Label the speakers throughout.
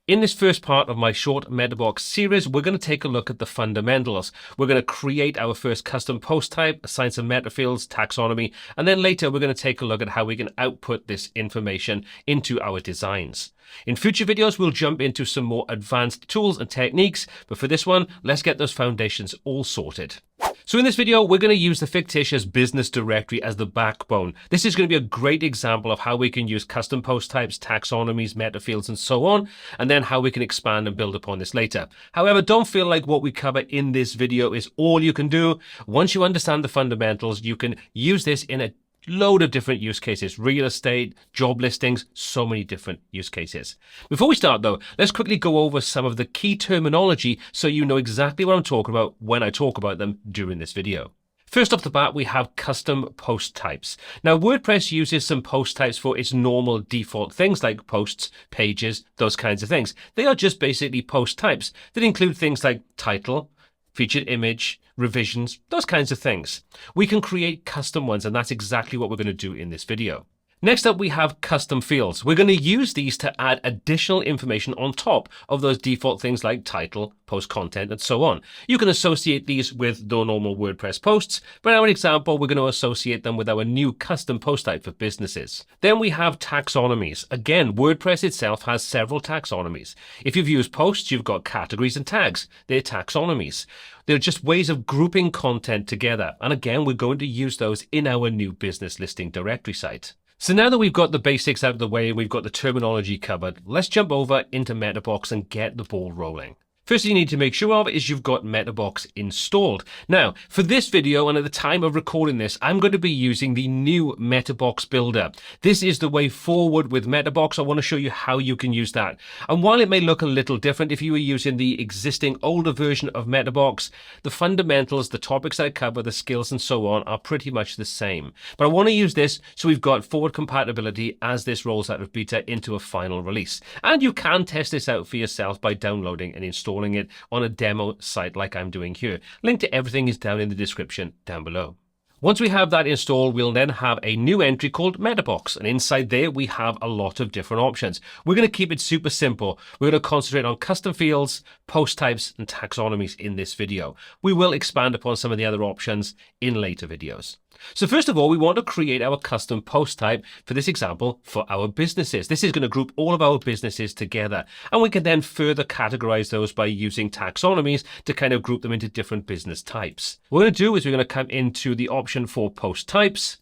Speaker 1: In this first part of my short MetaBox series, we're going to take a look at the fundamentals. We're going to create our first custom post type, assign some meta fields, taxonomy, and then later we're going to take a look at how we can output this information into our designs. In future videos, we'll jump into some more advanced tools and techniques, but for this one, let's get those foundations all sorted. So in this video, we're going to use the fictitious business directory as the backbone. This is going to be a great example of how we can use custom post types, taxonomies, meta fields, and so on, and then how we can expand and build upon this later. However, don't feel like what we cover in this video is all you can do. Once you understand the fundamentals, you can use this in a load of different use cases, real estate, job listings, so many different use cases. Before we start though, let's quickly go over some of the key terminology so you know exactly what I'm talking about when I talk about them during this video. First off the bat, we have custom post types. Now, WordPress uses some post types for its normal default things like posts, pages, those kinds of things. They are just basically post types that include things like title, featured image, revisions, those kinds of things. We can create custom ones, and that's exactly what we're going to do in this video. Next up, we have custom fields. We're going to use these to add additional information on top of those default things like title, post content, and so on. You can associate these with the normal WordPress posts, but in our example, we're going to associate them with our new custom post type for businesses. Then we have taxonomies. Again, WordPress itself has several taxonomies. If you've used posts, you've got categories and tags. They're taxonomies. They're just ways of grouping content together. And again, we're going to use those in our new business listing directory site. So now that we've got the basics out of the way and we've got the terminology covered, let's jump over into MetaBox and get the ball rolling. First thing you need to make sure of is you've got MetaBox installed. Now, for this video and at the time of recording this, I'm going to be using the new MetaBox Builder. This is the way forward with MetaBox. I want to show you how you can use that. And while it may look a little different if you were using the existing older version of MetaBox, the fundamentals, the topics I cover, the skills and so on are pretty much the same. But I want to use this so we've got forward compatibility as this rolls out of beta into a final release. And you can test this out for yourself by downloading and installing it on a demo site like I'm doing here. Link to everything is down in the description down below. Once we have that installed, we'll then have a new entry called MetaBox, and inside there we have a lot of different options. We're going to keep it super simple. We're going to concentrate on custom fields, post types, and taxonomies in this video. We will expand upon some of the other options in later videos. So first of all, we want to create our custom post type for this example for our businesses. This is going to group all of our businesses together, and we can then further categorize those by using taxonomies to kind of group them into different business types. What we're going to do is we're going to come into the option for post types,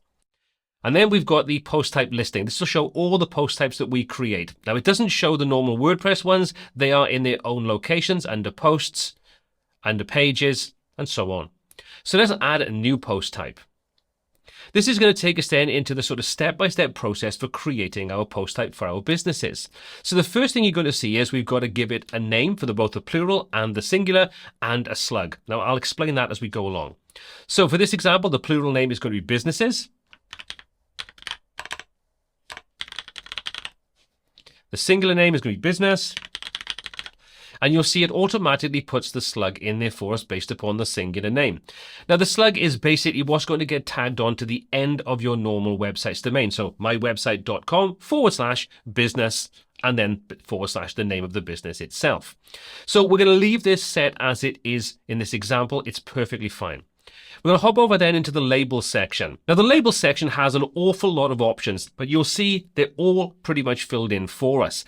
Speaker 1: and then we've got the post type listing. This will show all the post types that we create. Now, it doesn't show the normal WordPress ones. They are in their own locations under posts, under pages, and so on. So let's add a new post type. This is going to take us then into the sort of step-by-step process for creating our post type for our businesses. So the first thing you're going to see is we've got to give it a name for both the plural and the singular and a slug. Now, I'll explain that as we go along. So for this example, the plural name is going to be businesses. The singular name is going to be business. And you'll see it automatically puts the slug in there for us based upon the singular name. Now, the slug is basically what's going to get tagged on to the end of your normal website's domain. So mywebsite.com/business and then / the name of the business itself. So we're going to leave this set as it is in this example. It's perfectly fine. We're going to hop over then into the label section. Now, the label section has an awful lot of options, but you'll see they're all pretty much filled in for us.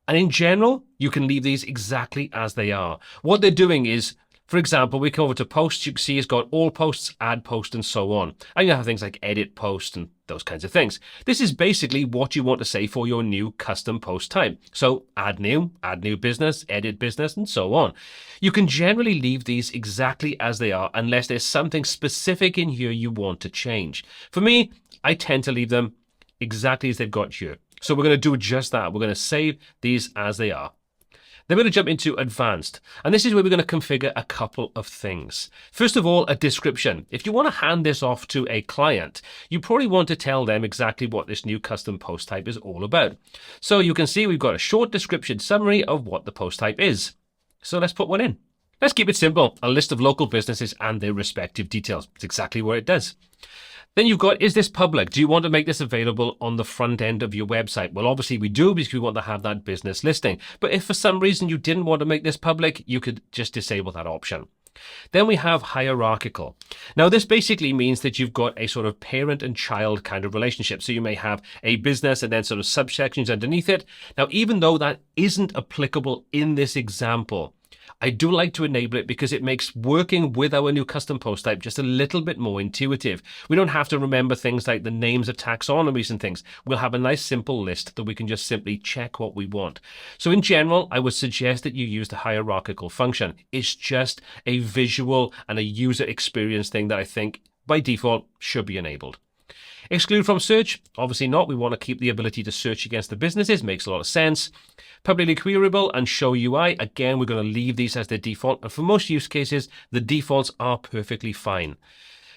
Speaker 1: And in general, you can leave these exactly as they are. What they're doing is, for example, we come over to posts. You can see it's got all posts, add post, and so on. And you have things like edit post and those kinds of things. This is basically what you want to say for your new custom post type. So add new business, edit business, and so on. You can generally leave these exactly as they are unless there's something specific in here you want to change. For me, I tend to leave them exactly as they've got here. So we're going to do just that. We're going to save these as they are. Then we're going to jump into advanced. And this is where we're going to configure a couple of things. First of all, a description. If you want to hand this off to a client, you probably want to tell them exactly what this new custom post type is all about. So you can see we've got a short description summary of what the post type is. So let's put one in. Let's keep it simple. A list of local businesses and their respective details. It's exactly what it does. Then you've got, is this public? Do you want to make this available on the front end of your website? Well, obviously we do, because we want to have that business listing. But if for some reason you didn't want to make this public, you could just disable that option. Then we have hierarchical. Now, this basically means that you've got a sort of parent and child kind of relationship. So you may have a business and then sort of subsections underneath it. Now, even though that isn't applicable in this example, I do like to enable it because it makes working with our new custom post type just a little bit more intuitive. We don't have to remember things like the names of taxonomies and things. We'll have a nice simple list that we can just simply check what we want. So in general, I would suggest that you use the hierarchical function. It's just a visual and a user experience thing that I think by default should be enabled. Exclude from search? Obviously not. We want to keep the ability to search against the businesses. Makes a lot of sense. Publicly queryable and show UI. Again, we're going to leave these as the default. And for most use cases, the defaults are perfectly fine.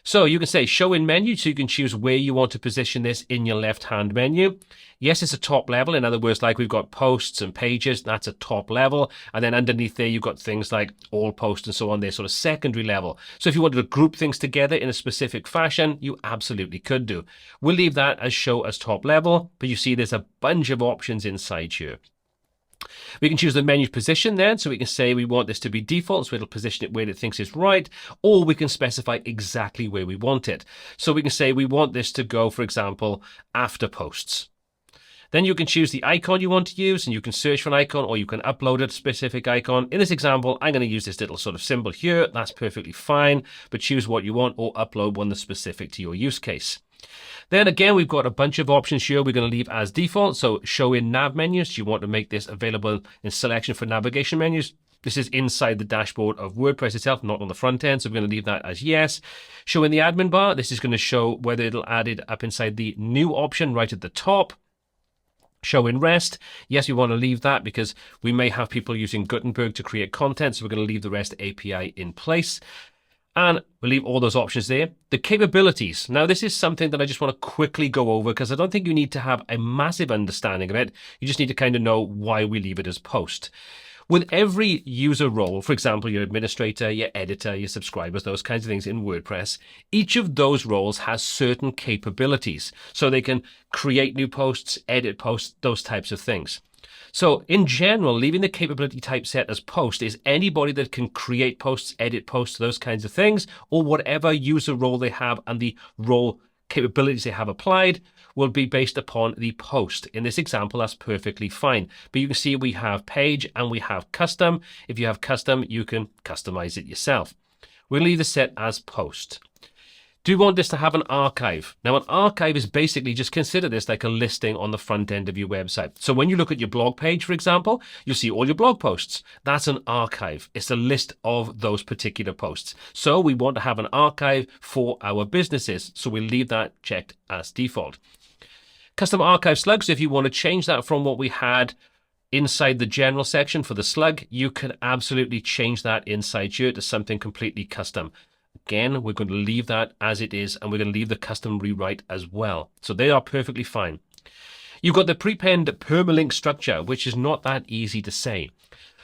Speaker 1: So you can say show in menu, so you can choose where you want to position this in your left-hand menu. Yes, it's a top level. In other words, like we've got posts and pages, that's a top level. And then underneath there, you've got things like all posts and so on, they're sort of secondary level. So if you wanted to group things together in a specific fashion, you absolutely could do. We'll leave that as show as top level, but you see there's a bunch of options inside here. We can choose the menu position then, so we can say we want this to be default, so it'll position it where it thinks is right, or we can specify exactly where we want it. So we can say we want this to go, for example, after posts. Then you can choose the icon you want to use, and you can search for an icon, or you can upload a specific icon. In this example, I'm going to use this little sort of symbol here. That's perfectly fine, but choose what you want or upload one that's specific to your use case. Then again, we've got a bunch of options here we're going to leave as default. So show in nav menus. Do you want to make this available in selection for navigation menus? This is inside the dashboard of WordPress itself, not on the front end. So we're going to leave that as yes. Show in the admin bar. This is going to show whether it'll add it up inside the new option right at the top. Show in REST. Yes, we want to leave that because we may have people using Gutenberg to create content. So we're going to leave the REST API in place. And we'll leave all those options there. The capabilities. Now, this is something that I just want to quickly go over because I don't think you need to have a massive understanding of it. You just need to kind of know why we leave it as post. With every user role, for example, your administrator, your editor, your subscribers, those kinds of things in WordPress, each of those roles has certain capabilities. So they can create new posts, edit posts, those types of things. So in general, leaving the capability type set as post is anybody that can create posts, edit posts, those kinds of things, or whatever user role they have and the role capabilities they have applied will be based upon the post. In this example, that's perfectly fine. But you can see we have page and we have custom. If you have custom, you can customize it yourself. We'll leave the set as post. Do you want this to have an archive? Now, an archive is basically, just consider this like a listing on the front end of your website. So when you look at your blog page, for example, you'll see all your blog posts. That's an archive. It's a list of those particular posts. So we want to have an archive for our businesses. So we'll leave that checked as default. Custom archive slug. So if you want to change that from what we had inside the general section for the slug, you can absolutely change that inside here to something completely custom. Again, we're going to leave that as it is, and we're going to leave the custom rewrite as well. So they are perfectly fine. You've got the prepend permalink structure, which is not that easy to say.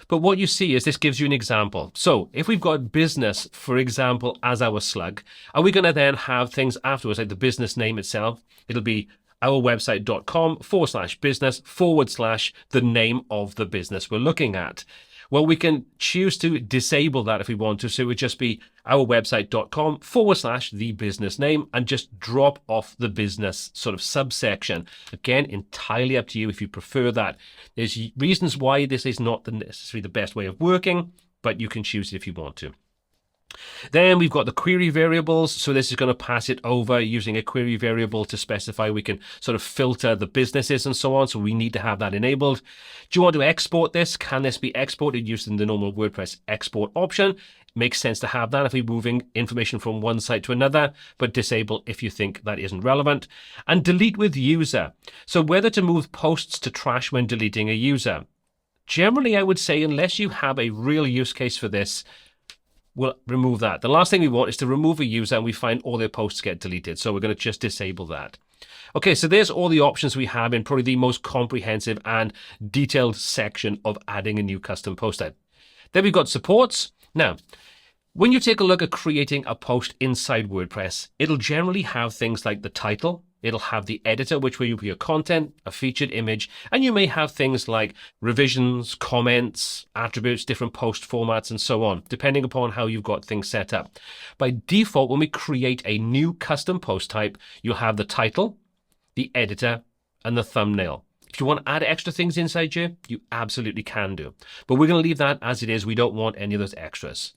Speaker 1: But what you see is this gives you an example. So if we've got business, for example, as our slug, are we going to then have things afterwards, like the business name itself? It'll be ourwebsite.com/business/ the name of the business we're looking at. Well, we can choose to disable that if we want to. So it would just be ourwebsite.com / the business name and just drop off the business sort of subsection. Again, entirely up to you if you prefer that. There's reasons why this is not necessarily the best way of working, but you can choose it if you want to. Then we've got the query variables. So this is going to pass it over using a query variable to specify we can sort of filter the businesses and so on. So we need to have that enabled. Do you want to export this? Can this be exported using the normal WordPress export option? It makes sense to have that if we're moving information from one site to another, but disable if you think that isn't relevant. And delete with user. So whether to move posts to trash when deleting a user. Generally, I would say unless you have a real use case for this, we'll remove that. The last thing we want is to remove a user and we find all their posts get deleted. So we're going to just disable that. Okay, so there's all the options we have in probably the most comprehensive and detailed section of adding a new custom post type. Then we've got supports. Now, When you take a look at creating a post inside WordPress, it'll generally have things like the title, it'll have the editor, which will be your content, a featured image, and you may have things like revisions, comments, attributes, different post formats, and so on, depending upon how you've got things set up. By default, when we create a new custom post type, you'll have the title, the editor, and the thumbnail. If you want to add extra things inside here, you absolutely can do. But we're going to leave that as it is. We don't want any of those extras.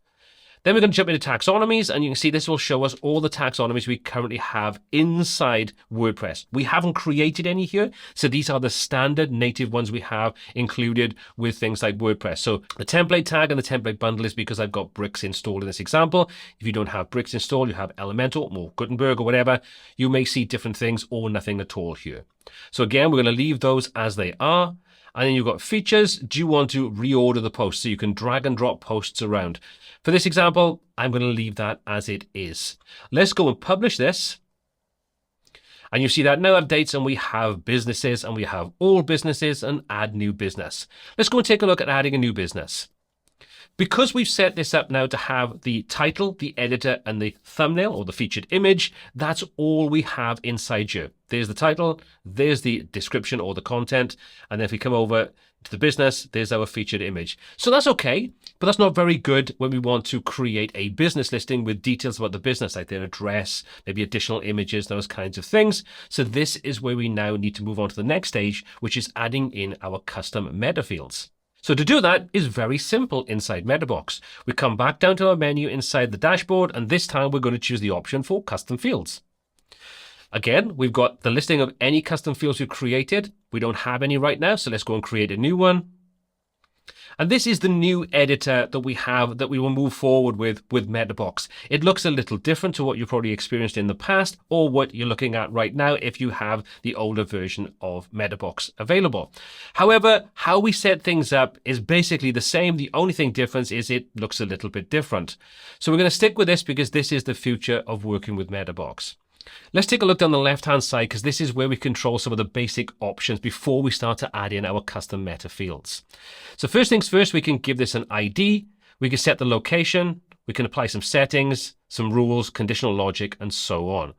Speaker 1: Then we're going to jump into taxonomies, and you can see this will show us all the taxonomies we currently have inside WordPress. We haven't created any here, so these are the standard native ones we have included with things like WordPress. So the template tag and the template bundle is because I've got bricks installed in this example. If you don't have bricks installed, you have Elementor or Gutenberg or whatever, you may see different things or nothing at all here. So again, we're going to leave those as they are. And then you've got features. Do you want to reorder the post? So you can drag and drop posts around. For this example, I'm going to leave that as it is. Let's go and publish this. And you see that now updates, and we have businesses, and we have all businesses, and add new business. Let's go and take a look at adding a new business. Because we've set this up now to have the title, the editor, and the thumbnail or the featured image, that's all we have inside here. There's the title, there's the description or the content, and then if we come over to the business, there's our featured image. So that's okay, but that's not very good when we want to create a business listing with details about the business, like their address, maybe additional images, those kinds of things. So this is where we now need to move on to the next stage, which is adding in our custom meta fields. So to do that is very simple inside MetaBox. We come back down to our menu inside the dashboard, and this time we're going to choose the option for custom fields. Again, we've got the listing of any custom fields we've created. We don't have any right now, so let's go and create a new one. And this is the new editor that we have that we will move forward with MetaBox. It looks a little different to what you've probably experienced in the past or what you're looking at right now if you have the older version of MetaBox available. However, how we set things up is basically the same. The only thing difference is it looks a little bit different. So we're going to stick with this because this is the future of working with MetaBox. Let's take a look down the left-hand side because this is where we control some of the basic options before we start to add in our custom meta fields. So first things first, we can give this an ID, we can set the location, we can apply some settings, some rules, conditional logic, and so on.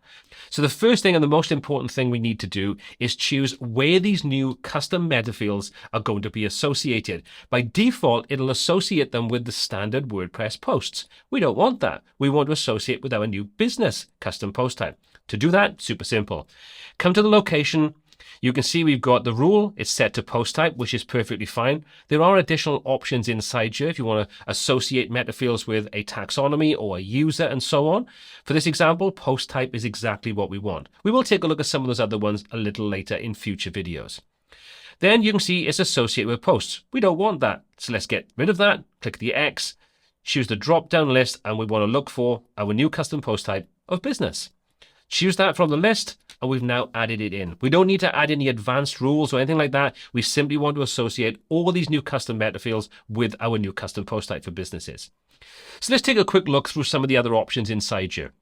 Speaker 1: So the first thing and the most important thing we need to do is choose where these new custom meta fields are going to be associated. By default, it'll associate them with the standard WordPress posts. We don't want that. We want to associate with our new business custom post type. To do that, super simple. Come to the location. You can see we've got the rule. It's set to post type, which is perfectly fine. There are additional options inside here if you want to associate meta fields with a taxonomy or a user and so on. For this example, post type is exactly what we want. We will take a look at some of those other ones a little later in future videos. Then you can see it's associated with posts. We don't want that. So let's get rid of that. Click the X, choose the drop-down list, and we want to look for our new custom post type of business. Choose that from the list, and we've now added it in. We don't need to add any advanced rules or anything like that. We simply want to associate all these new custom meta fields with our new custom post type for businesses. So let's take a quick look through some of the other options inside here.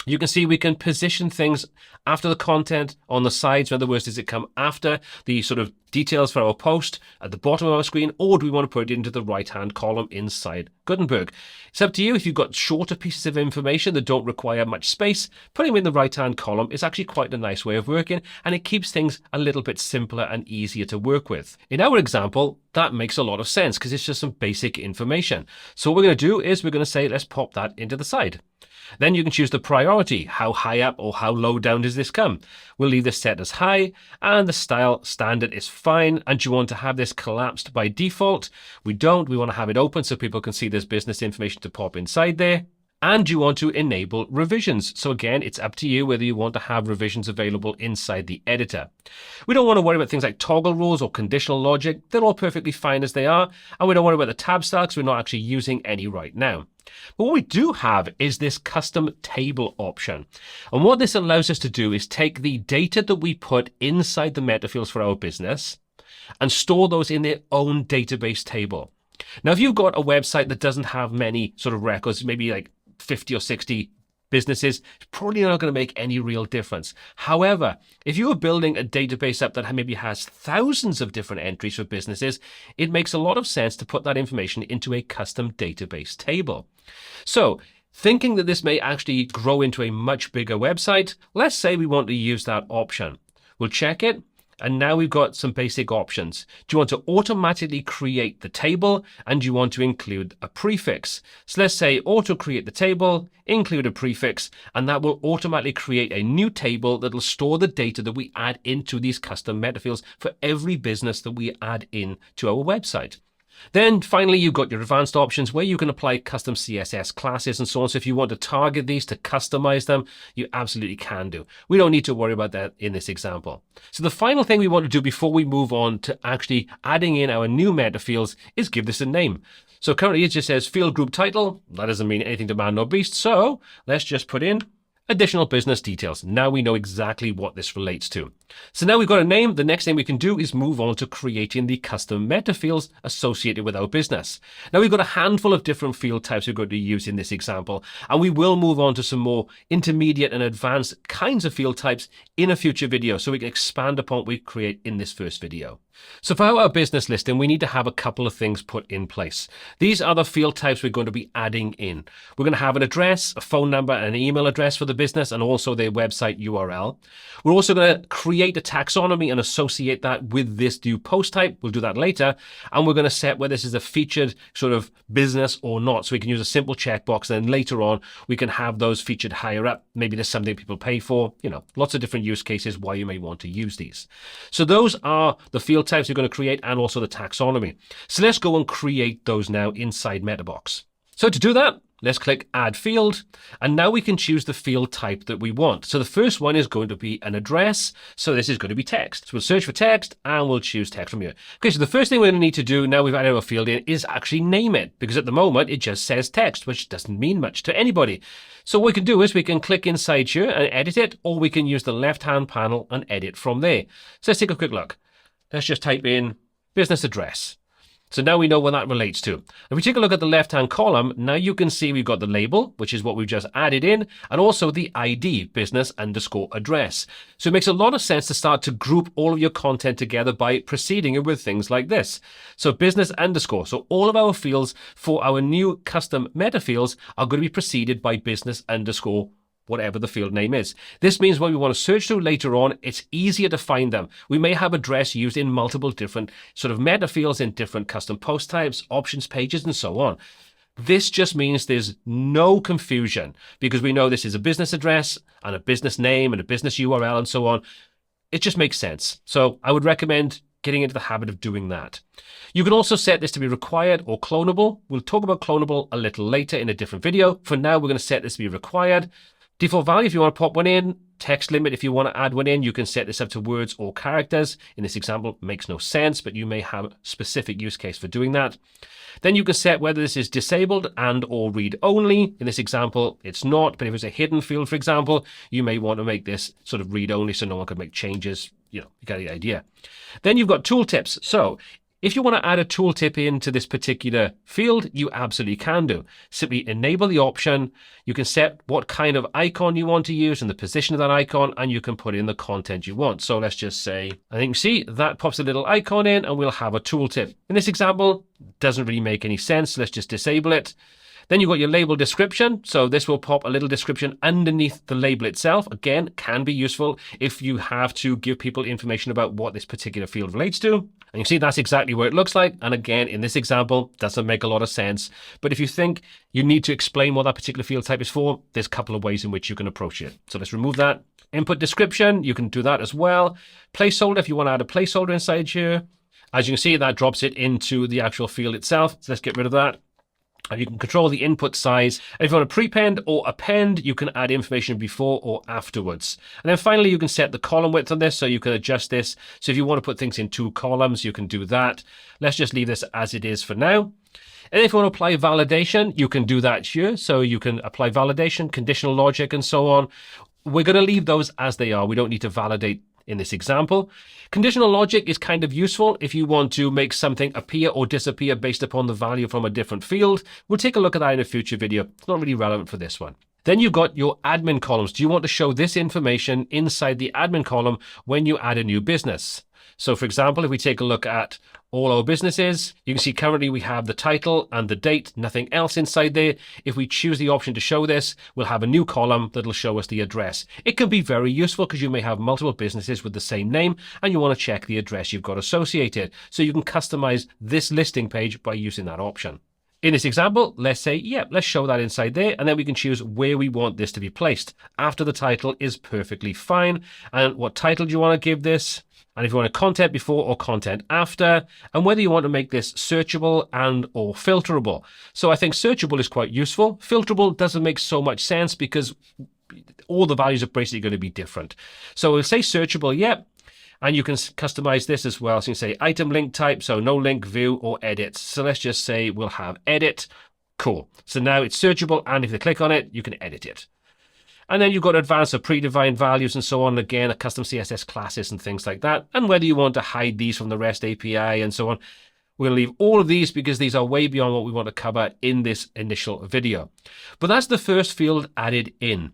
Speaker 1: You can see we can position things after the content on the sides. In other words, does it come after the sort of details for our post at the bottom of our screen, or do we want to put it into the right-hand column inside Gutenberg? It's up to you. If you've got shorter pieces of information that don't require much space, putting them in the right-hand column is actually quite a nice way of working, and it keeps things a little bit simpler and easier to work with. In our example, that makes a lot of sense because it's just some basic information. So what we're going to do is we're going to say, let's pop that into the side. Then you can choose the priority. How high up or how low down does this come? We'll leave this set as high, and the style standard is fine. And do you want to have this collapsed by default? We don't. We want to have it open so people can see there's business information to pop inside there. And you want to enable revisions. So again, it's up to you whether you want to have revisions available inside the editor. We don't want to worry about things like toggle rules or conditional logic. They're all perfectly fine as they are. And we don't worry about the tab style because we're not actually using any right now. But what we do have is this custom table option. And what this allows us to do is take the data that we put inside the meta fields for our business and store those in their own database table. Now, if you've got a website that doesn't have many sort of records, maybe like 50 or 60 businesses, it's probably not going to make any real difference. However, if you are building a database up that maybe has thousands of different entries for businesses, it makes a lot of sense to put that information into a custom database table. So thinking that this may actually grow into a much bigger website, let's say we want to use that option. We'll check it. And now we've got some basic options. Do you want to automatically create the table, and do you want to include a prefix? So let's say auto create the table, include a prefix, and that will automatically create a new table that will store the data that we add into these custom meta fields for every business that we add in to our website. Then finally, you've got your advanced options where you can apply custom CSS classes and so on. So if you want to target these to customize them, you absolutely can do. We don't need to worry about that in this example. So the final thing we want to do before we move on to actually adding in our new meta fields is give this a name. So currently it just says field group title. That doesn't mean anything to man nor beast. So let's just put in additional business details. Now we know exactly what this relates to. So now we've got a name. The next thing we can do is move on to creating the custom meta fields associated with our business. Now we've got a handful of different field types we're going to use in this example, and we will move on to some more intermediate and advanced kinds of field types in a future video so we can expand upon what we create in this first video. So for our business listing, we need to have a couple of things put in place. These are the field types we're going to be adding in. We're going to have an address, a phone number, and an email address for the business, and also their website URL. We're also going to create a taxonomy and associate that with this new post type. We'll do that later. And we're going to set whether this is a featured sort of business or not. So we can use a simple checkbox, and then later on, we can have those featured higher up. Maybe there's something people pay for, lots of different use cases why you may want to use these. So those are the field types you're going to create, and also the taxonomy. So let's go and create those now inside MetaBox. So to do that, let's click Add Field, and now we can choose the field type that we want. So the first one is going to be an address. So this is going to be text. So we'll search for text, and we'll choose text from here. Okay, so the first thing we're going to need to do now we've added our field in is actually name it, because at the moment it just says text, which doesn't mean much to anybody. So what we can do is we can click inside here and edit it, or we can use the left-hand panel and edit from there. So let's take a quick look. Let's just type in business address. So now we know what that relates to. If we take a look at the left-hand column, now you can see we've got the label, which is what we've just added in, and also the ID, business_address. So it makes a lot of sense to start to group all of your content together by proceeding with things like this. So business_. So all of our fields for our new custom meta fields are going to be preceded by business_, whatever the field name is. This means when we want to search through later on, it's easier to find them. We may have address used in multiple different sort of meta fields in different custom post types, options pages, and so on. This just means there's no confusion because we know this is a business address and a business name and a business URL and so on. It just makes sense. So I would recommend getting into the habit of doing that. You can also set this to be required or clonable. We'll talk about clonable a little later in a different video. For now, we're going to set this to be required. Default value, if you want to pop one in. Text limit, if you want to add one in, you can set this up to words or characters. In this example, it makes no sense, but you may have a specific use case for doing that. Then you can set whether this is disabled and or read only. In this example, it's not, but if it's a hidden field, for example, you may want to make this sort of read only so no one can make changes. You get the idea. Then you've got tooltips. So if you want to add a tooltip into this particular field, you absolutely can do. Simply enable the option. You can set what kind of icon you want to use and the position of that icon, and you can put in the content you want. So let's just say, I think, see, that pops a little icon in and we'll have a tooltip. In this example, doesn't really make any sense. Let's just disable it. Then you've got your label description. So this will pop a little description underneath the label itself. Again, can be useful if you have to give people information about what this particular field relates to. And you see that's exactly what it looks like. And again, in this example, doesn't make a lot of sense. But if you think you need to explain what that particular field type is for, there's a couple of ways in which you can approach it. So let's remove that. Input description, you can do that as well. Placeholder, if you want to add a placeholder inside here. As you can see, that drops it into the actual field itself. So let's get rid of that. And you can control the input size. And if you want to prepend or append, you can add information before or afterwards. And then finally, you can set the column width on this, so you can adjust this. So if you want to put things in 2 columns, you can do that. Let's just leave this as it is for now. And if you want to apply validation, you can do that here. So you can apply validation, conditional logic, and so on. We're going to leave those as they are. We don't need to validate in this example. Conditional logic is kind of useful if you want to make something appear or disappear based upon the value from a different field. We'll take a look at that in a future video. It's not really relevant for this one. Then you've got your admin columns. Do you want to show this information inside the admin column when you add a new business? So for example, if we take a look at all our businesses, you can see currently we have the title and the date, nothing else inside there. If we choose the option to show this, we'll have a new column that'll show us the address. It can be very useful because you may have multiple businesses with the same name and you want to check the address you've got associated. So you can customize this listing page by using that option. In this example, let's say, let's show that inside there, and then we can choose where we want this to be placed. After the title is perfectly fine. And what title do you want to give this? And if you want content before or content after, and whether you want to make this searchable and or filterable. So I think searchable is quite useful. Filterable doesn't make so much sense because all the values are basically going to be different. So we'll say searchable, and you can customize this as well. So you can say item link type, so no link, view, or edit. So let's just say we'll have edit. Cool. So now it's searchable, and if they click on it, you can edit it. And then you've got advanced or predefined values and so on. Again, a custom CSS classes and things like that. And whether you want to hide these from the REST API and so on. We're going to leave all of these because these are way beyond what we want to cover in this initial video. But that's the first field added in.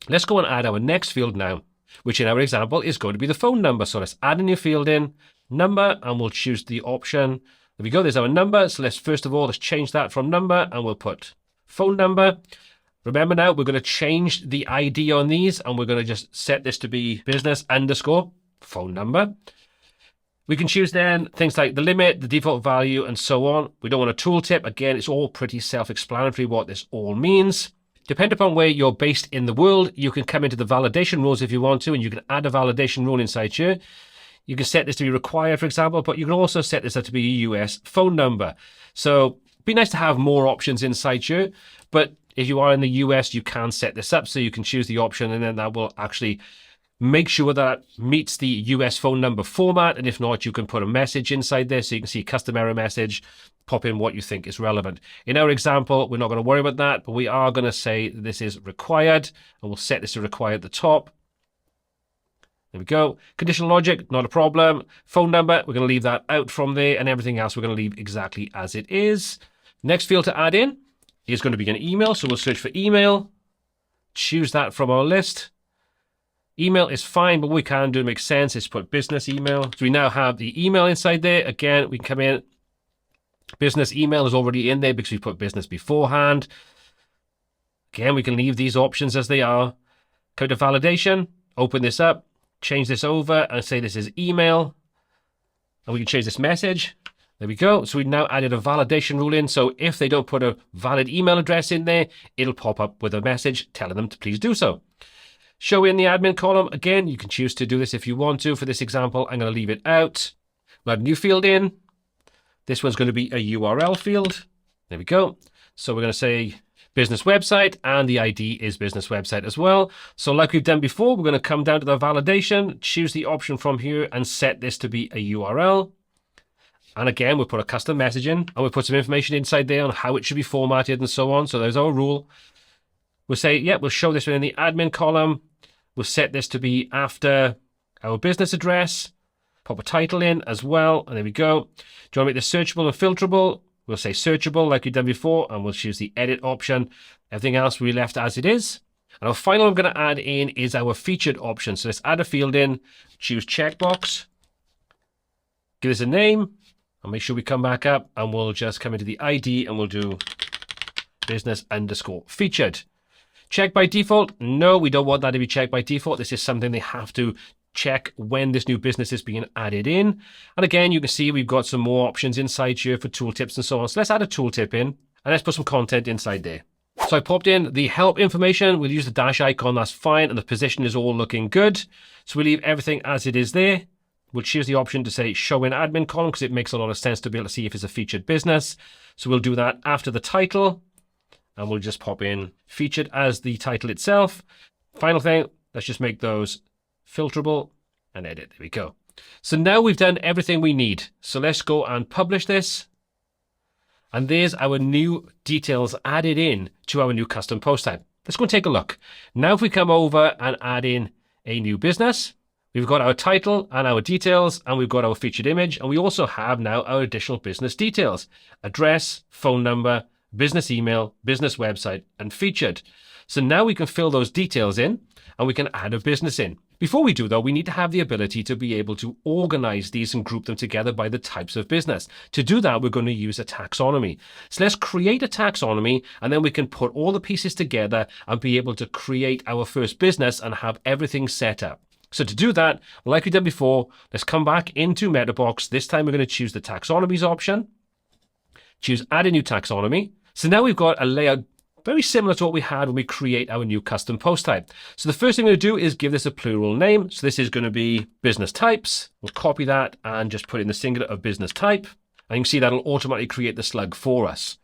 Speaker 1: Let's go and add our next field now, which in our example is going to be the phone number. So let's add a new field in, number, and we'll choose the option. There we go, there's our number. So let's first of all, let's change that from number and we'll put phone number. Remember now, we're going to change the ID on these and we're going to just set this to be business underscore phone number. We can choose then things like the limit, the default value, and so on. We don't want a tooltip. Again, it's all pretty self-explanatory what this all means. Depending upon where you're based in the world, you can come into the validation rules if you want to, and you can add a validation rule inside here. You can set this to be required, for example, but you can also set this up to be a US phone number. So it'd be nice to have more options inside here, but if you are in the US, you can set this up so you can choose the option, and then that will actually make sure that meets the US phone number format. And if not, you can put a message inside there so you can see custom error message, pop in what you think is relevant. In our example, we're not going to worry about that, but we are going to say this is required, and we'll set this to required at the top. There we go. Conditional logic, not a problem. Phone number, we're going to leave that out from there, and everything else we're going to leave exactly as it is. Next field to add in is going to be an email, so we'll search for email. Choose that from our list. Email is fine, but what we can do to make sense is put business email. So we now have the email inside there. Again, we can come in. Business email is already in there because we put business beforehand. Again, we can leave these options as they are. Go to validation, open this up, change this over and say this is email. And we can change this message. There we go. So we've now added a validation rule in. So if they don't put a valid email address in there, it'll pop up with a message telling them to please do so. Show in the admin column. Again, you can choose to do this if you want to. For this example, I'm going to leave it out. We'll add a new field in. This one's going to be a URL field. There we go. So we're going to say business website, and the ID is business website as well. So like we've done before, we're going to come down to the validation, choose the option from here and set this to be a URL. And again, we'll put a custom message in, and we'll put some information inside there on how it should be formatted and so on. So there's our rule. We'll say, we'll show this one in the admin column. We'll set this to be after our business address. Pop a title in as well, and there we go. Do you want to make this searchable and filterable? We'll say searchable like we've done before, and we'll choose the edit option. Everything else we left as it is. And our final one I'm going to add in is our featured option. So let's add a field in, choose checkbox, give this a name, and make sure we come back up, and we'll just come into the ID, and we'll do business underscore featured. Check by default? No, we don't want that to be checked by default. This is something they have to check when this new business is being added in. And again, you can see we've got some more options inside here for tooltips and so on. So let's add a tooltip in, and let's put some content inside there. So I popped in the help information. We'll use the dash icon, that's fine, and the position is all looking good. So we'll leave everything as it is there. We'll choose the option to say show in admin column because it makes a lot of sense to be able to see if it's a featured business. So we'll do that after the title, and we'll just pop in featured as the title itself. Final thing, let's just make those filterable and edit. There we go. So now we've done everything we need. So let's go and publish this. And there's our new details added in to our new custom post type. Let's go and take a look. Now if we come over and add in a new business, we've got our title and our details, and we've got our featured image, and we also have now our additional business details: address, phone number, business email, business website, and featured. So now we can fill those details in, and we can add a business in. Before we do, though, we need to have the ability to be able to organize these and group them together by the types of business. To do that, we're going to use a taxonomy. So let's create a taxonomy, and then we can put all the pieces together and be able to create our first business and have everything set up. So to do that, like we've done before, let's come back into MetaBox. This time we're going to choose the taxonomies option, choose add a new taxonomy. So now we've got a layout very similar to what we had when we create our new custom post type. So the first thing we're going to do is give this a plural name. So this is going to be business types. We'll copy that and just put in the singular of business type. And you can see that'll automatically create the slug for us.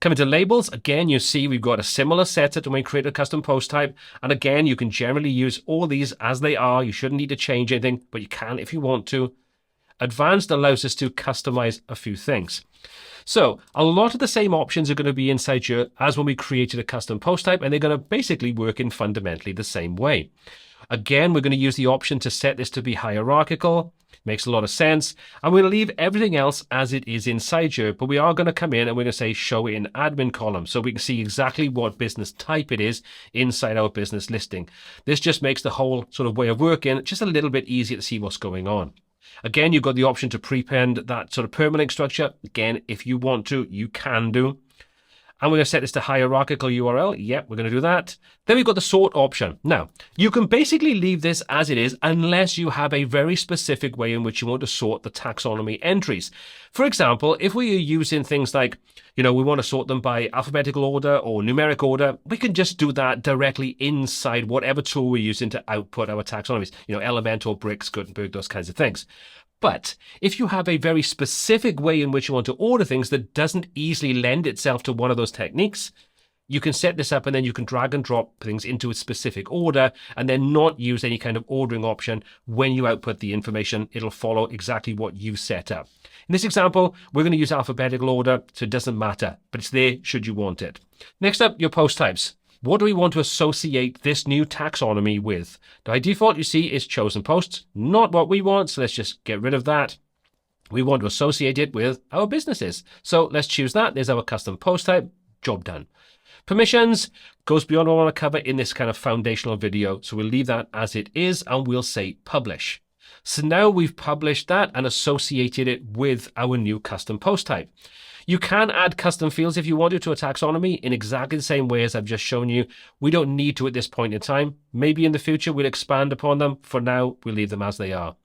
Speaker 1: Coming to labels, again, you see we've got a similar setup to when we create a custom post type. And again, you can generally use all these as they are. You shouldn't need to change anything, but you can if you want to. Advanced allows us to customize a few things. So a lot of the same options are going to be inside here as when we created a custom post type, and they're going to basically work in fundamentally the same way. Again, we're going to use the option to set this to be hierarchical. Makes a lot of sense. And we'll leave everything else as it is inside here, but we are going to come in and we're going to say show it in admin column so we can see exactly what business type it is inside our business listing. This just makes the whole sort of way of working just a little bit easier to see what's going on. Again, you've got the option to prepend that sort of permalink structure. Again, if you want to, you can do. And we're going to set this to hierarchical URL. Yep, we're going to do that. Then we've got the sort option. Now, you can basically leave this as it is unless you have a very specific way in which you want to sort the taxonomy entries. For example, if we are using things like, we want to sort them by alphabetical order or numeric order, we can just do that directly inside whatever tool we're using to output our taxonomies. Elementor, Bricks, Gutenberg, those kinds of things. But if you have a very specific way in which you want to order things that doesn't easily lend itself to one of those techniques, you can set this up and then you can drag and drop things into a specific order and then not use any kind of ordering option. When you output the information, it'll follow exactly what you set up. In this example, we're going to use alphabetical order, so it doesn't matter, but it's there should you want it. Next up, your post types. What do we want to associate this new taxonomy with? By default, you see, is chosen posts. Not what we want, so let's just get rid of that. We want to associate it with our businesses. So let's choose that. There's our custom post type. Job done. Permissions goes beyond what I want to cover in this kind of foundational video. So we'll leave that as it is and we'll say publish. So now we've published that and associated it with our new custom post type. You can add custom fields if you want to a taxonomy in exactly the same way as I've just shown you. We don't need to at this point in time. Maybe in the future we'll expand upon them. For now, we'll leave them as they are.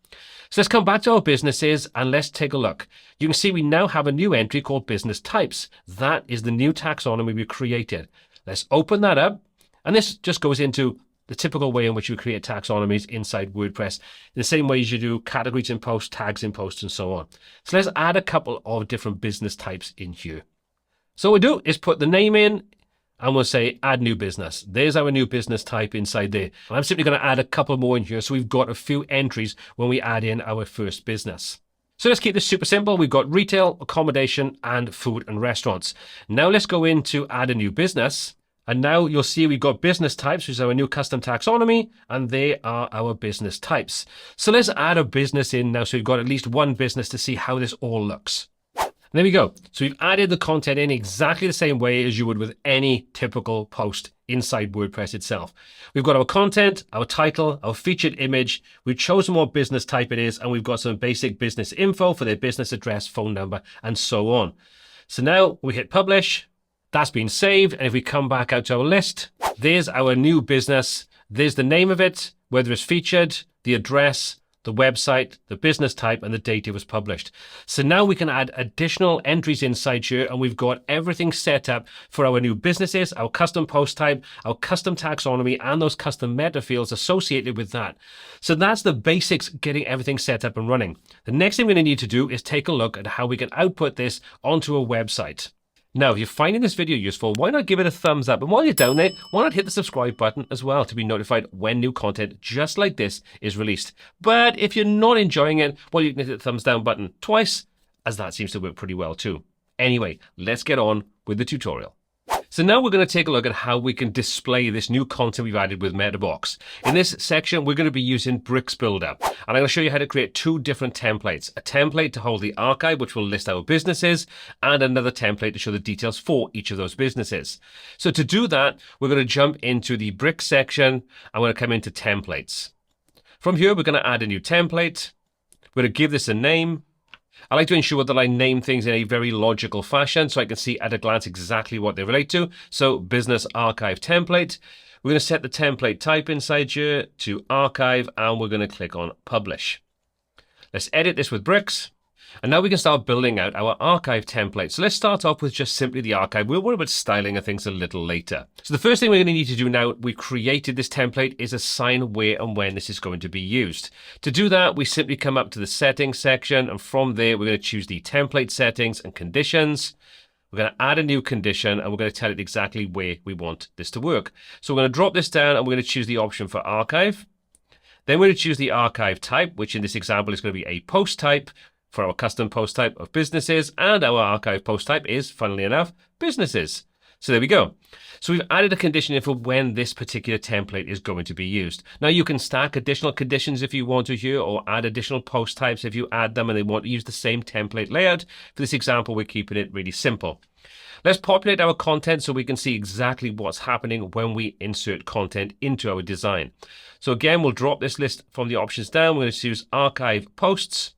Speaker 1: So let's come back to our businesses and let's take a look. You can see we now have a new entry called business types. That is the new taxonomy we created. Let's open that up. And this just goes into the typical way in which you create taxonomies inside WordPress, in the same way as you do categories in post, tags in post, and so on. So let's add a couple of different business types in here. So what we do is put the name in, and we'll say add new business. There's our new business type inside there. And I'm simply going to add a couple more in here, so we've got a few entries when we add in our first business. So let's keep this super simple. We've got retail, accommodation, and food and restaurants. Now let's go into add a new business. And now you'll see we've got business types, which is our new custom taxonomy, and they are our business types. So let's add a business in now so we've got at least one business to see how this all looks. And there we go. So we've added the content in exactly the same way as you would with any typical post inside WordPress itself. We've got our content, our title, our featured image. We've chosen what business type it is, and we've got some basic business info for their business address, phone number, and so on. So now we hit publish. That's been saved. And if we come back out to our list, there's our new business. There's the name of it, whether it's featured, the address, the website, the business type, and the date it was published. So now we can add additional entries inside here, and we've got everything set up for our new businesses, our custom post type, our custom taxonomy, and those custom meta fields associated with that. So that's the basics, getting everything set up and running. The next thing we're going to need to do is take a look at how we can output this onto a website. Now, if you're finding this video useful, why not give it a thumbs up? And while you're down there, why not hit the subscribe button as well to be notified when new content just like this is released. But if you're not enjoying it, well, you can hit the thumbs down button twice, as that seems to work pretty well too. Anyway, let's get on with the tutorial. So now we're going to take a look at how we can display this new content we've added with MetaBox. In this section, we're going to be using Bricks Builder. And I'm going to show you how to create two different templates. A template to hold the archive, which will list our businesses, and another template to show the details for each of those businesses. So to do that, we're going to jump into the Bricks section. I'm going to come into templates. From here, we're going to add a new template. We're going to give this a name. I like to ensure that I name things in a very logical fashion so I can see at a glance exactly what they relate to. So business archive template. We're going to set the template type inside here to archive, and we're going to click on publish. Let's edit this with bricks. And now we can start building out our archive template. So let's start off with just simply the archive. We'll worry about styling and things a little later. So the first thing we're going to need to do now we've created this template is assign where and when this is going to be used. To do that, we simply come up to the settings section, and from there we're going to choose the template settings and conditions. We're going to add a new condition, and we're going to tell it exactly where we want this to work. So we're going to drop this down, and we're going to choose the option for archive. Then we're going to choose the archive type, which in this example is going to be a post type for our custom post type of businesses, and our archive post type is, funnily enough, businesses. So there we go. So we've added a condition in for when this particular template is going to be used. Now you can stack additional conditions if you want to here, or add additional post types if you add them and they want to use the same template layout. For this example, we're keeping it really simple. Let's populate our content so we can see exactly what's happening when we insert content into our design. So again, we'll drop this list from the options down. We're going to choose archive posts.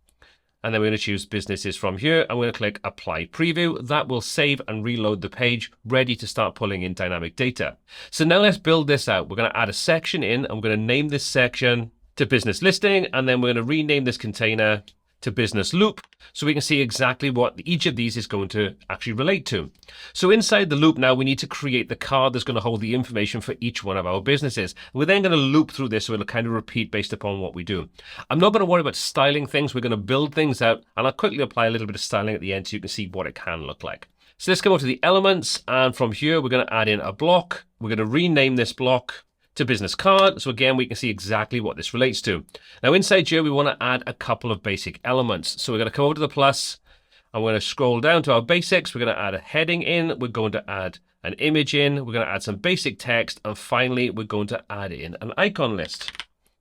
Speaker 1: And then we're going to choose businesses from here, and we're going to click apply preview. That will save and reload the page, ready to start pulling in dynamic data. So now let's build this out. We're going to add a section in, and we're going to name this section to business listing, and then we're going to rename this container to business loop so we can see exactly what each of these is going to actually relate to. So inside the loop now, we need to create the card that's going to hold the information for each one of our businesses. We're then going to loop through this so it'll kind of repeat based upon what we do. I'm not going to worry about styling things. We're going to build things out, and I'll quickly apply a little bit of styling at the end so you can see what it can look like. So let's come over to the elements, and from here we're going to add in a block. We're going to rename this block to business card. So again, we can see exactly what this relates to. Now inside here, we want to add a couple of basic elements. So we're going to come over to the plus, and we're going to scroll down to our basics. We're going to add a heading in. We're going to add an image in. We're going to add some basic text. And finally, we're going to add in an icon list.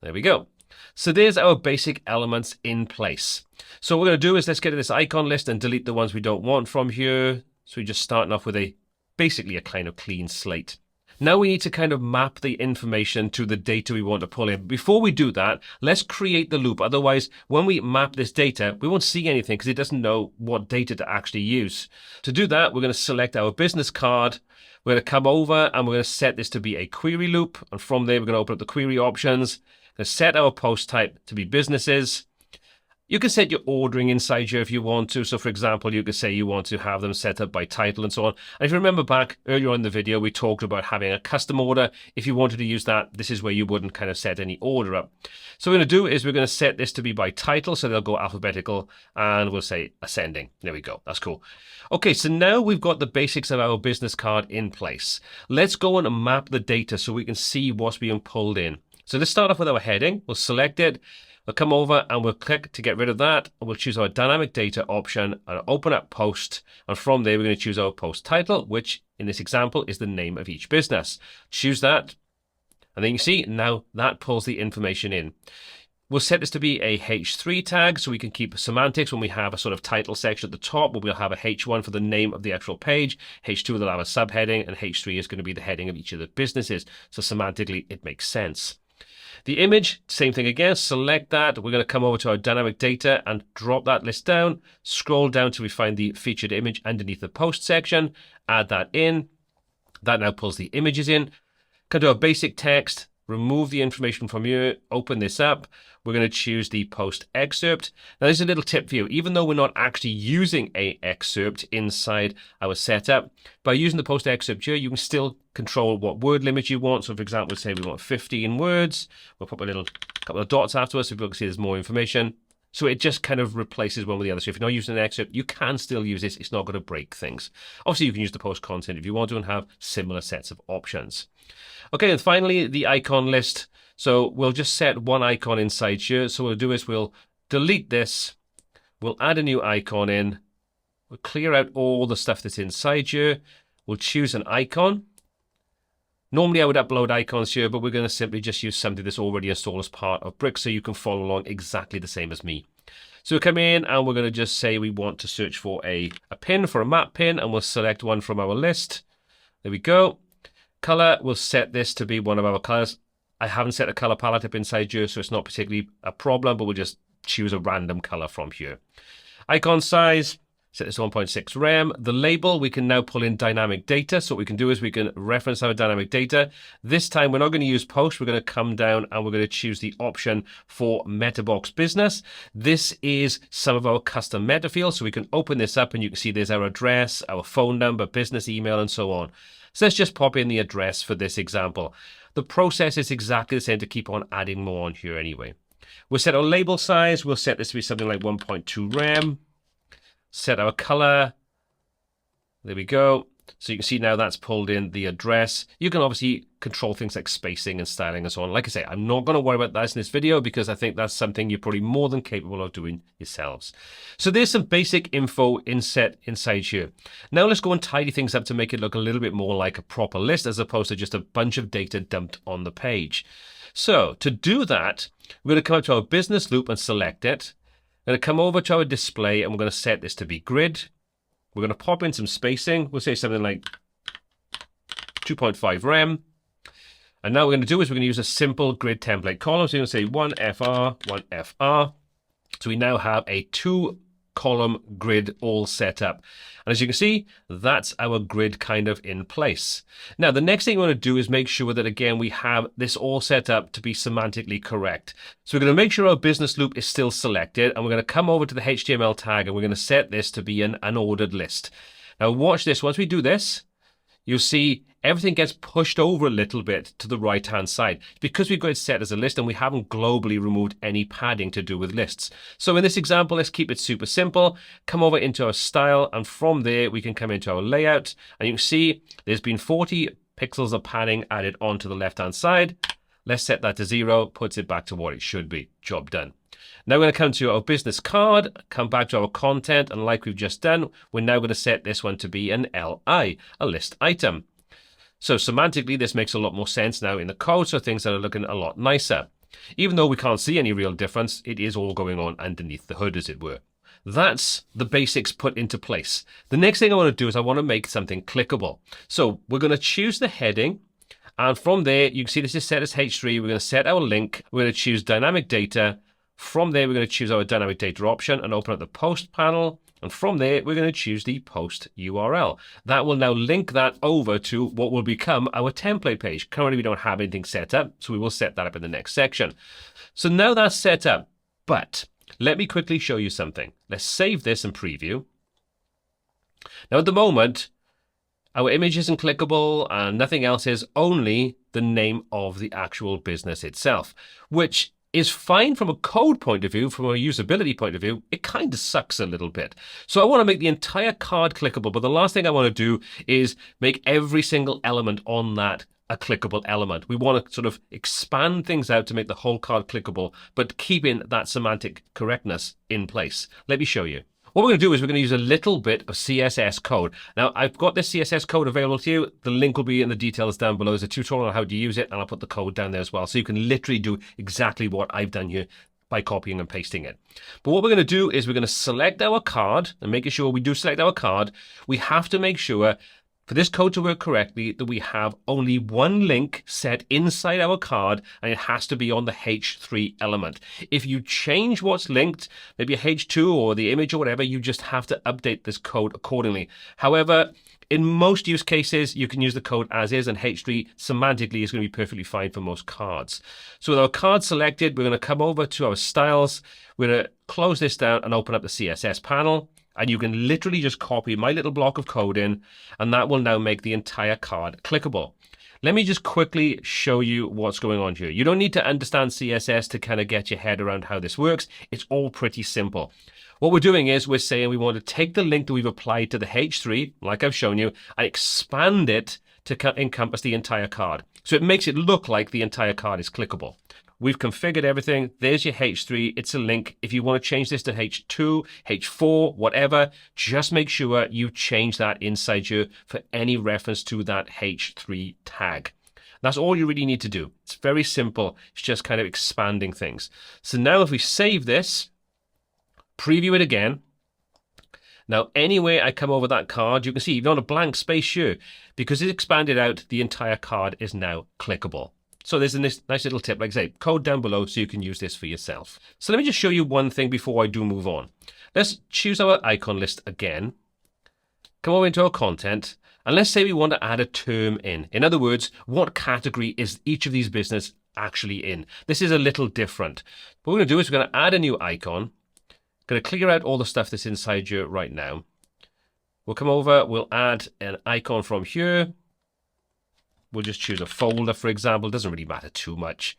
Speaker 1: There we go. So there's our basic elements in place. So what we're going to do is let's get to this icon list and delete the ones we don't want from here. So we're just starting off with basically a kind of clean slate. Now we need to kind of map the information to the data we want to pull in. Before we do that, let's create the loop. Otherwise, when we map this data, we won't see anything because it doesn't know what data to actually use. To do that, we're going to select our business card. We're going to come over and we're going to set this to be a query loop. And from there, we're going to open up the query options. We're going to set our post type to be businesses. You can set your ordering inside here if you want to. So for example, you could say you want to have them set up by title and so on. And if you remember back earlier on in the video, we talked about having a custom order. If you wanted to use that, this is where you wouldn't kind of set any order up. So what we're going to do is we're going to set this to be by title. So they'll go alphabetical, and we'll say ascending. There we go. That's cool. Okay, so now we've got the basics of our business card in place. Let's go and map the data so we can see what's being pulled in. So let's start off with our heading. We'll select it. We'll come over and we'll click to get rid of that. And we'll choose our dynamic data option and open up post. And from there, we're going to choose our post title, which in this example is the name of each business. Choose that. And then you can see now that pulls the information in. We'll set this to be a H3 tag so we can keep semantics when we have a sort of title section at the top where we'll have a H1 for the name of the actual page. H2 will have a subheading, and H3 is going to be the heading of each of the businesses. So semantically, it makes sense. The image, same thing again, select that. We're going to come over to our dynamic data and drop that list down, scroll down till we find the featured image underneath the post section, add that in. That now pulls the images in. Come to our basic text, remove the information from here, open this up. We're going to choose the post excerpt. Now there's a little tip for you. Even though we're not actually using a excerpt inside our setup, by using the post excerpt here, you can still control what word limit you want. So for example, say we want 15 words. We'll put a couple of dots afterwards so people can see there's more information. So it just kind of replaces one with the other. So if you're not using an excerpt, you can still use this. It's not going to break things. Obviously, you can use the post content if you want to and have similar sets of options. Okay, and finally, the icon list. So we'll just set one icon inside here. So what we'll do is we'll delete this. We'll add a new icon in. We'll clear out all the stuff that's inside here. We'll choose an icon. Normally I would upload icons here, but we're going to simply just use something that's already installed as part of Bricks so you can follow along exactly the same as me. So we'll come in and we're going to just say we want to search for a pin, for a map pin, and we'll select one from our list. There we go. Color, we'll set this to be one of our colors. I haven't set a color palette up inside here, so it's not particularly a problem, but we'll just choose a random color from here. Icon size, set this to 1.6 rem. The label, we can now pull in dynamic data. So what we can do is we can reference our dynamic data. This time we're not going to use post. We're going to come down and we're going to choose the option for MetaBox Business. This is some of our custom meta fields. So we can open this up and you can see there's our address, our phone number, business email, and so on. So let's just pop in the address for this example. The process is exactly the same to keep on adding more on here anyway. We'll set our label size. We'll set this to be something like 1.2 rem. Set our color. There we go. So you can see now that's pulled in the address. You can obviously control things like spacing and styling and so on. Like I say, I'm not going to worry about that in this video because I think that's something you're probably more than capable of doing yourselves. So there's some basic info inside here. Now let's go and tidy things up to make it look a little bit more like a proper list as opposed to just a bunch of data dumped on the page. So to do that, we're going to come up to our business loop and select it. We're going to come over to our display and we're going to set this to be grid. We're going to pop in some spacing. We'll say something like 2.5 rem. And now what we're going to do is we're going to use a simple grid template column. So you're going to say 1FR, 1FR. So we now have a 2-column grid all set up. And as you can see, that's our grid kind of in place. Now, the next thing we want to do is make sure that, again, we have this all set up to be semantically correct. So we're going to make sure our business loop is still selected, and we're going to come over to the HTML tag, and we're going to set this to be an unordered list. Now, watch this. Once we do this, you'll see everything gets pushed over a little bit to the right-hand side because we've got it set as a list and we haven't globally removed any padding to do with lists. So in this example, let's keep it super simple. Come over into our style, and from there, we can come into our layout, and you can see there's been 40 pixels of padding added onto the left-hand side. Let's set that to 0, puts it back to what it should be. Job done. Now we're going to come to our business card, come back to our content, and like we've just done, we're now going to set this one to be an LI, a list item. So semantically, this makes a lot more sense now in the code, so things are looking a lot nicer. Even though we can't see any real difference, it is all going on underneath the hood, as it were. That's the basics put into place. The next thing I want to do is I want to make something clickable. So we're going to choose the heading, and from there, you can see this is set as H3. We're going to set our link. We're going to choose dynamic data. From there, we're going to choose our dynamic data option and open up the post panel. And from there, we're going to choose the post URL. That will now link that over to what will become our template page. Currently, we don't have anything set up, so we will set that up in the next section. So now that's set up, but let me quickly show you something. Let's save this and preview. Now, at the moment, our image isn't clickable and nothing else is, only the name of the actual business itself, which is fine from a code point of view. From a usability point of view, it kind of sucks a little bit. So I want to make the entire card clickable, but the last thing I want to do is make every single element on that a clickable element. We want to sort of expand things out to make the whole card clickable, but keeping that semantic correctness in place. Let me show you. What we're going to do is we're going to use a little bit of CSS code. Now, I've got this CSS code available to you. The link will be in the details down below. There's a tutorial on how to use it, and I'll put the code down there as well. So you can literally do exactly what I've done here by copying and pasting it. But what we're going to do is we're going to select our card, and making sure we do select our card, we have to make sure for this code to work correctly that we have only one link set inside our card, and it has to be on the H3 element. If you change what's linked, maybe a H2 or the image or whatever, you just have to update this code accordingly. However, in most use cases, you can use the code as is, and H3 semantically is going to be perfectly fine for most cards. So with our card selected, we're going to come over to our styles. We're going to close this down and open up the CSS panel. And you can literally just copy my little block of code in, and that will now make the entire card clickable. Let me just quickly show you what's going on here. You don't need to understand CSS to kind of get your head around how this works. It's all pretty simple. What we're doing is we're saying we want to take the link that we've applied to the H3, like I've shown you, and expand it to encompass the entire card. So it makes it look like the entire card is clickable. We've configured everything. There's your H3. It's a link. If you want to change this to H2, H4, whatever, just make sure you change that inside here for any reference to that H3 tag. That's all you really need to do. It's very simple. It's just kind of expanding things. So now if we save this, preview it again. Now, anyway I come over that card, you can see even on a blank space here, because it's expanded out, the entire card is now clickable. So there's a nice little tip, like I say, code down below so you can use this for yourself. So let me just show you one thing before I do move on. Let's choose our icon list again. Come over into our content, and let's say we want to add a term in. In other words, what category is each of these business actually in? This is a little different. What we're going to do is we're going to add a new icon. Going to clear out all the stuff that's inside here right now. We'll come over, we'll add an icon from here. We'll just choose a folder, for example. It doesn't really matter too much.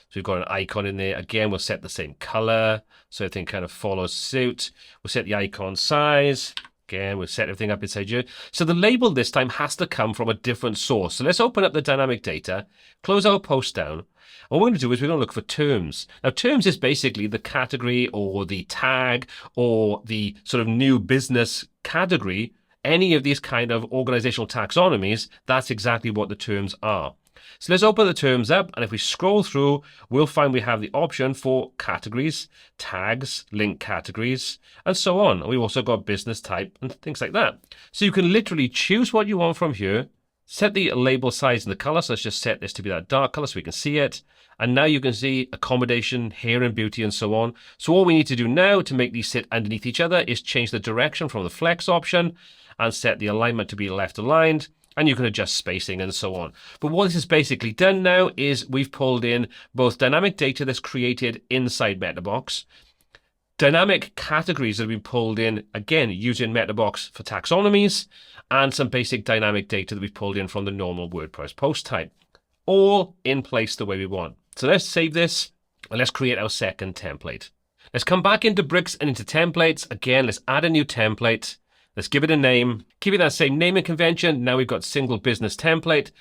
Speaker 1: So we've got an icon in there. Again, we'll set the same color so everything kind of follows suit. We'll set the icon size. Again, we'll set everything up inside here. So the label this time has to come from a different source. So let's open up the dynamic data, close our post down. What we're going to do is we're going to look for terms. Now, terms is basically the category or the tag or the sort of new business category. Any of these kind of organizational taxonomies, that's exactly what the terms are. So let's open the terms up, and if we scroll through, we'll find we have the option for categories, tags, link categories, and so on. And we've also got business type and things like that. So you can literally choose what you want from here, set the label size and the color. So let's just set this to be that dark color so we can see it. And now you can see accommodation, hair and beauty, and so on. So all we need to do now to make these sit underneath each other is change the direction from the flex option and set the alignment to be left aligned. And you can adjust spacing and so on. But what this has basically done now is we've pulled in both dynamic data that's created inside MetaBox, dynamic categories that have been pulled in, again, using MetaBox for taxonomies, and some basic dynamic data that we've pulled in from the normal WordPress post type, all in place the way we want. So let's save this, and let's create our second template. Let's come back into Bricks and into templates. Again, let's add a new template. Let's give it a name, keep it that same naming convention. Now we've got single business template.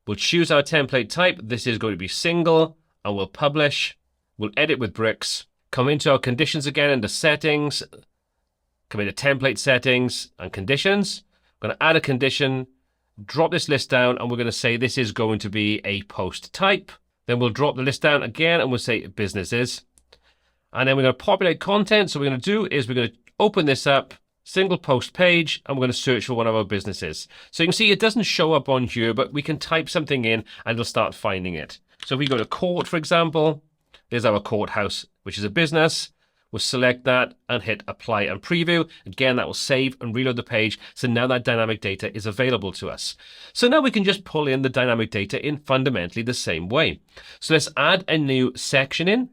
Speaker 1: We'll choose our template type. This is going to be single, and we'll publish. We'll edit with Bricks. Come into our conditions again, into settings. Come into template settings and conditions. I'm going to add a condition, drop this list down, and we're going to say this is going to be a post type. Then we'll drop the list down again, and we'll say businesses. And then we're going to populate content. So what we're going to do is we're going to open this up, single post page, and we're going to search for one of our businesses. So you can see it doesn't show up on here, but we can type something in and it'll start finding it. So if we go to court, for example, there's our courthouse, which is a business. We'll select that and hit apply and preview. Again, that will save and reload the page. So now that dynamic data is available to us. So now we can just pull in the dynamic data in fundamentally the same way. So let's add a new section in.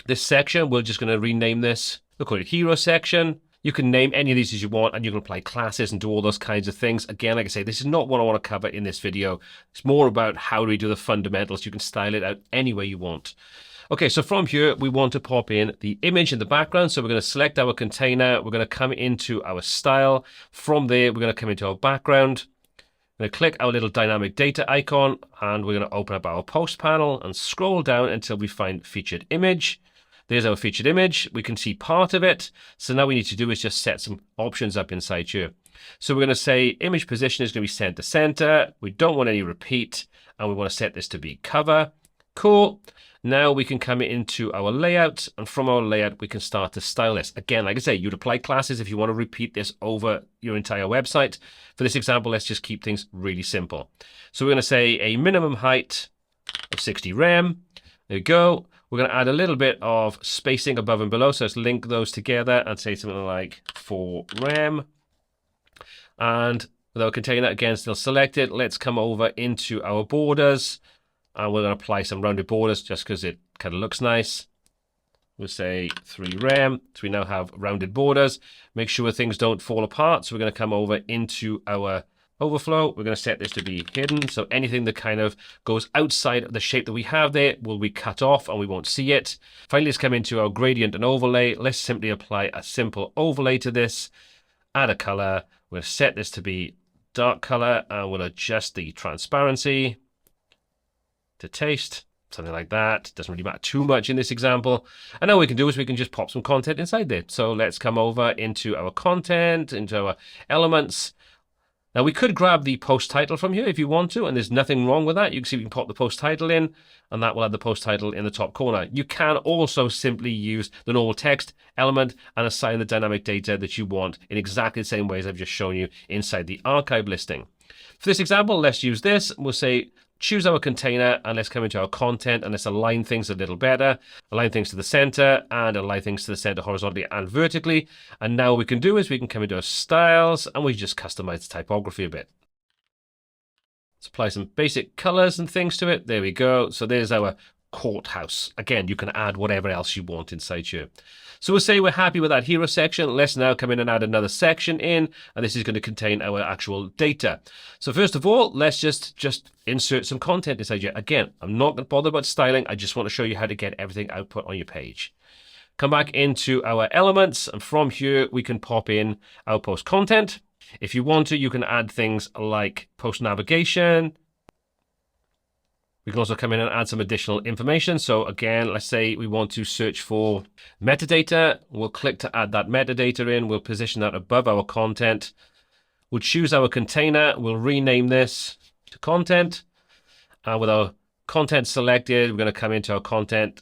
Speaker 1: This section, we're just going to rename this. We'll call it hero section. You can name any of these as you want, and you can apply classes and do all those kinds of things. Again, like I say, this is not what I want to cover in this video. It's more about how do we do the fundamentals. You can style it out any way you want. Okay, so from here, we want to pop in the image in the background. So we're going to select our container. We're going to come into our style. From there, we're going to come into our background. We're going to click our little dynamic data icon, and we're going to open up our post panel and scroll down until we find featured image. There's our featured image. We can see part of it. So now we need to do is just set some options up inside here. So we're going to say image position is going to be center to center. We don't want any repeat, and we want to set this to be cover. Cool. Now we can come into our layout, and from our layout, we can start to style this. Again, like I say, you'd apply classes if you want to repeat this over your entire website. For this example, let's just keep things really simple. So we're going to say a minimum height of 60 rem. There you go. We're going to add a little bit of spacing above and below. So let's link those together and say something like 4 rem. And with our container, again, still selected, let's come over into our borders. And we're going to apply some rounded borders just because it kind of looks nice. We'll say 3 rem. So we now have rounded borders. Make sure things don't fall apart. So we're going to come over into our overflow. We're going to set this to be hidden. So anything that kind of goes outside of the shape that we have there will be cut off and we won't see it. Finally, let's come into our gradient and overlay. Let's simply apply a simple overlay to this. Add a color. We'll set this to be dark color and we'll adjust the transparency to taste. Something like that. Doesn't really matter too much in this example. And now what we can do is we can just pop some content inside there. So let's come over into our content, into our elements. Now we could grab the post title from here if you want to, and there's nothing wrong with that. You can see we can pop the post title in, and that will add the post title in the top corner. You can also simply use the normal text element and assign the dynamic data that you want in exactly the same ways I've just shown you inside the archive listing. For this example, let's use this. We'll say choose our container, and let's come into our content, and let's align things a little better, align things to the center, and align things to the center horizontally and vertically. And now what we can do is we can come into our styles, and we just customize the typography a bit. Let's apply some basic colors and things to it. There we go. So there's our courthouse. Again, you can add whatever else you want inside here. So we'll say we're happy with that hero section. Let's now come in and add another section in, and this is going to contain our actual data. So first of all, let's just insert some content inside here. Again, I'm not going to bother about styling. I just want to show you how to get everything output on your page. Come back into our elements, and from here, we can pop in our post content. If you want to, you can add things like post navigation. We can also come in and add some additional information. So again, let's say we want to search for metadata. We'll click to add that metadata in. We'll position that above our content. We'll choose our container. We'll rename this to content. And with our content selected, we're going to come into our content,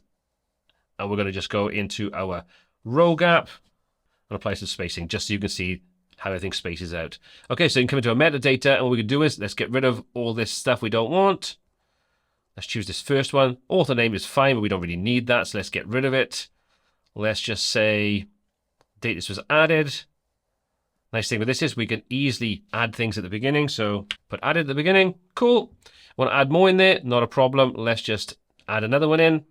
Speaker 1: and we're going to just go into our row gap and apply some spacing just so you can see how everything spaces out. Okay, so you can come into our metadata, and what we can do is let's get rid of all this stuff we don't want. Let's choose this first one. Author name is fine, but we don't really need that, so let's get rid of it. Let's just say date this was added. Nice thing with this is we can easily add things at the beginning, so put added at the beginning. Cool. Want to add more in there? Not a problem. Let's just add another one in.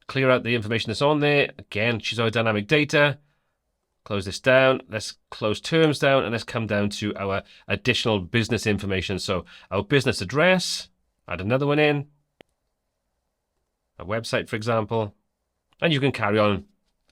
Speaker 1: Clear out the information that's on there. Again, choose our dynamic data. Close this down. Let's close terms down, and let's come down to our additional business information. So our business address, add another one in. A website, for example, and you can carry on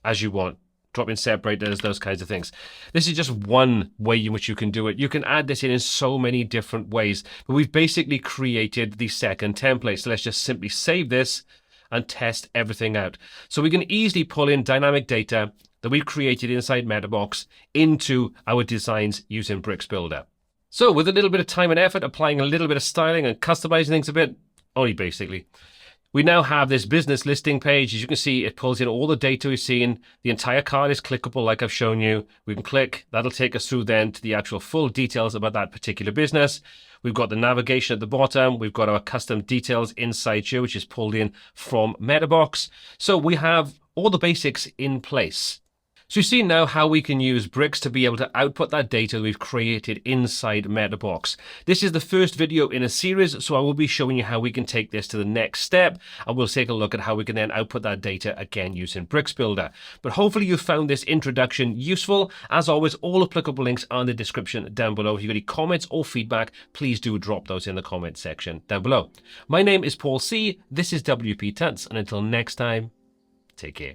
Speaker 1: as you want. Drop in separators, those kinds of things. This is just one way in which you can do it. You can add this in so many different ways, but we've basically created the second template. So let's just simply save this and test everything out. So we can easily pull in dynamic data that we've created inside MetaBox into our designs using Bricks Builder. So with a little bit of time and effort, applying a little bit of styling and customizing things a bit, only basically, we now have this business listing page. As you can see, it pulls in all the data we've seen. The entire card is clickable like I've shown you. We can click. That'll take us through then to the actual full details about that particular business. We've got the navigation at the bottom. We've got our custom details inside here, which is pulled in from MetaBox. So we have all the basics in place. So you see now how we can use Bricks to be able to output that data we've created inside MetaBox. This is the first video in a series, so I will be showing you how we can take this to the next step, and we'll take a look at how we can then output that data again using Bricks Builder. But hopefully you found this introduction useful. As always, all applicable links are in the description down below. If you've got any comments or feedback, please do drop those in the comment section down below. My name is Paul C. This is WPTuts, and until next time, take care.